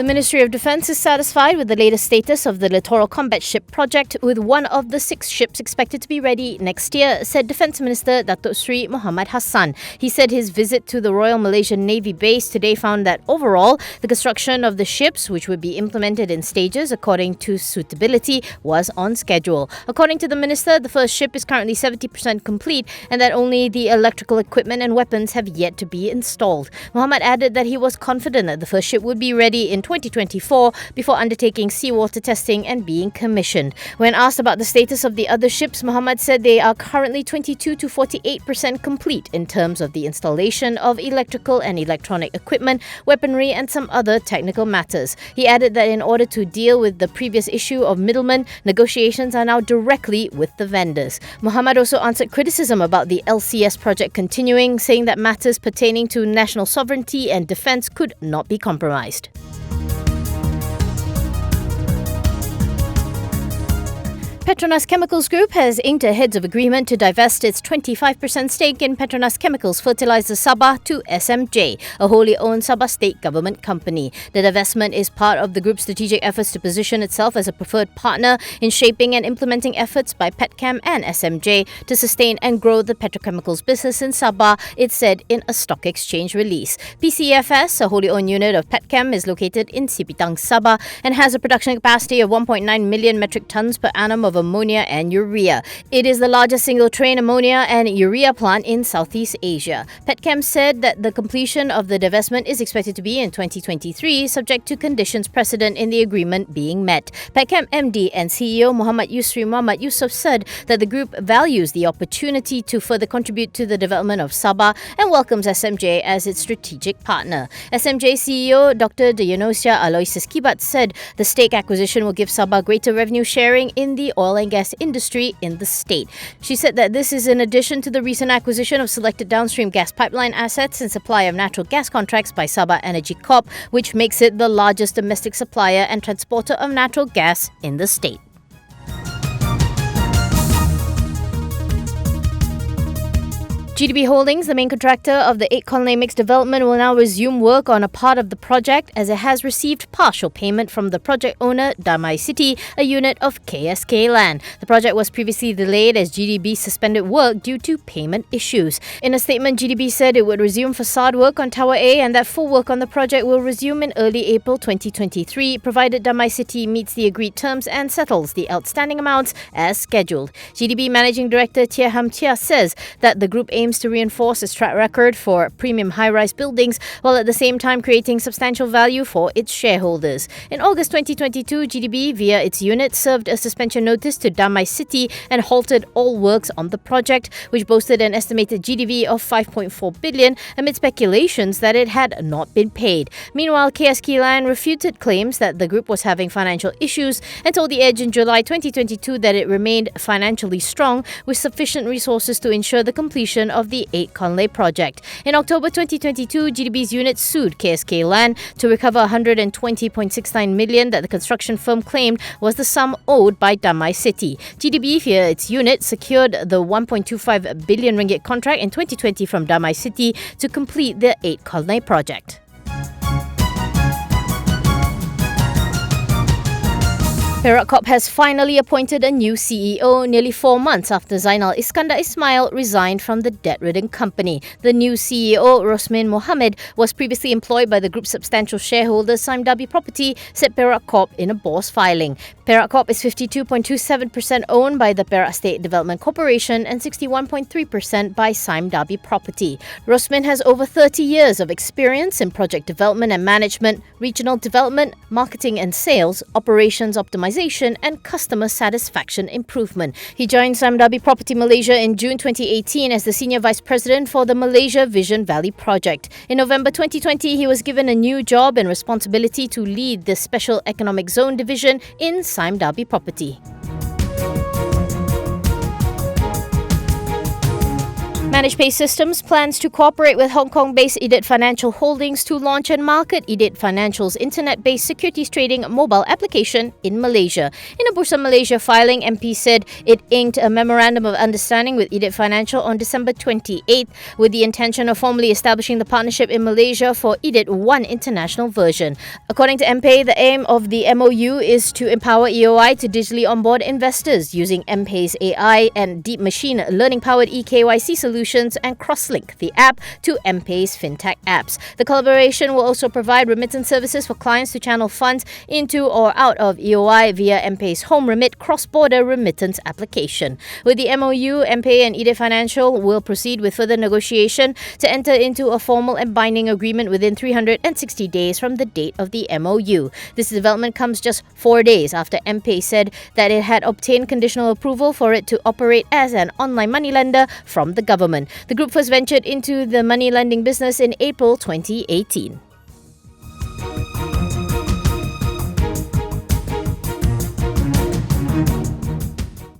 The Ministry of Defence is satisfied with the latest status of the Littoral combat ship project, with one of the 6 ships expected to be ready next year, said Defence Minister Datuk Sri Muhammad Hassan. He said his visit to the Royal Malaysian Navy base today found that overall, the construction of the ships, which would be implemented in stages according to suitability, was on schedule. According to the Minister, the first ship is currently 70% complete and that only the electrical equipment and weapons have yet to be installed. Muhammad added that he was confident that the first ship would be ready in 2024 before undertaking seawater testing and being commissioned. When asked about the status of the other ships, Muhammad said they are currently 22 to 48% complete in terms of the installation of electrical and electronic equipment, weaponry and some other technical matters. He added that in order to deal with the previous issue of middlemen, negotiations are now directly with the vendors. Muhammad also answered criticism about the LCS project continuing, saying that matters pertaining to national sovereignty and defence could not be compromised. Petronas Chemicals Group has inked a heads of agreement to divest its 25% stake in Petronas Chemicals fertiliser Sabah to SMJ, a wholly owned Sabah state government company. The divestment is part of the group's strategic efforts to position itself as a preferred partner in shaping and implementing efforts by Petchem and SMJ to sustain and grow the petrochemicals business in Sabah, it said in a stock exchange release. PCFS, a wholly owned unit of Petchem, is located in Sipitang, Sabah and has a production capacity of 1.9 million metric tons per annum of ammonia and urea. It is the largest single-train ammonia and urea plant in Southeast Asia. Petchem said that the completion of the divestment is expected to be in 2023, subject to conditions precedent in the agreement being met. Petchem MD and CEO Muhammad Yusof said that the group values the opportunity to further contribute to the development of Sabah and welcomes SMJ as its strategic partner. SMJ CEO Dr. Dionysia Aloysius Kibat said the stake acquisition will give Sabah greater revenue sharing in the oil and gas industry in the state. She said that this is in addition to the recent acquisition of selected downstream gas pipeline assets and supply of natural gas contracts by Sabah Energy Corp, which makes it the largest domestic supplier and transporter of natural gas in the state. GDB Holdings, the main contractor of the 8 Colony Mix development, will now resume work on a part of the project as it has received partial payment from the project owner, Damai City, a unit of KSK Land. The project was previously delayed as GDB suspended work due to payment issues. In a statement, GDB said it would resume facade work on Tower A and that full work on the project will resume in early April 2023, provided Damai City meets the agreed terms and settles the outstanding amounts as scheduled. GDB Managing Director Tia Ham Tia says that the group aims to reinforce its track record for premium high-rise buildings while at the same time creating substantial value for its shareholders. In August 2022, GDB, via its unit, served a suspension notice to Damai City and halted all works on the project, which boasted an estimated GDV of 5.4 billion amid speculations that it had not been paid. Meanwhile, KSK Land refuted claims that the group was having financial issues and told The Edge in July 2022 that it remained financially strong with sufficient resources to ensure the completion of the 8 Conley project. In October 2022, GDB's unit sued KSK Land to recover 120.69 million that the construction firm claimed was the sum owed by Damai City. GDB, via its unit, secured the 1.25 billion ringgit contract in 2020 from Damai City to complete the 8 Conley project. Perak Corp has finally appointed a new CEO nearly 4 months after Zainal Iskandar Ismail resigned from the debt-ridden company. The new CEO, Rosmin Mohammed, was previously employed by the group's substantial shareholder Sime Darby Property, said Perak Corp in a boss filing. Perak Corp is 52.27% owned by the Perak State Development Corporation and 61.3% by Sime Darby Property. Rosmin has over 30 years of experience in project development and management, regional development, marketing and sales, operations optimization and customer satisfaction improvement. He joined Sime Darby Property Malaysia in June 2018 as the Senior Vice President for the Malaysia Vision Valley project. In November 2020, he was given a new job and responsibility to lead the Special Economic Zone Division in Sime Darby Property. ManagePay Systems plans to cooperate with Hong Kong-based Edit Financial Holdings to launch and market Edit Financial's internet-based securities trading mobile application in Malaysia. In a Bursa Malaysia filing, MP said it inked a memorandum of understanding with Edit Financial on December 28th with the intention of formally establishing the partnership in Malaysia for Edit One international version. According to MPay, the aim of the MOU is to empower EOI to digitally onboard investors using MPay's AI and deep machine learning-powered eKYC solutions and cross-link the app to MPay's fintech apps. The collaboration will also provide remittance services for clients to channel funds into or out of EOI via MPay's home remit cross-border remittance application. With the MOU, MPay and Edit Financial will proceed with further negotiation to enter into a formal and binding agreement within 360 days from the date of the MOU. This development comes just 4 days after MPay said that it had obtained conditional approval for it to operate as an online moneylender from the government. The group first ventured into the money lending business in April 2018.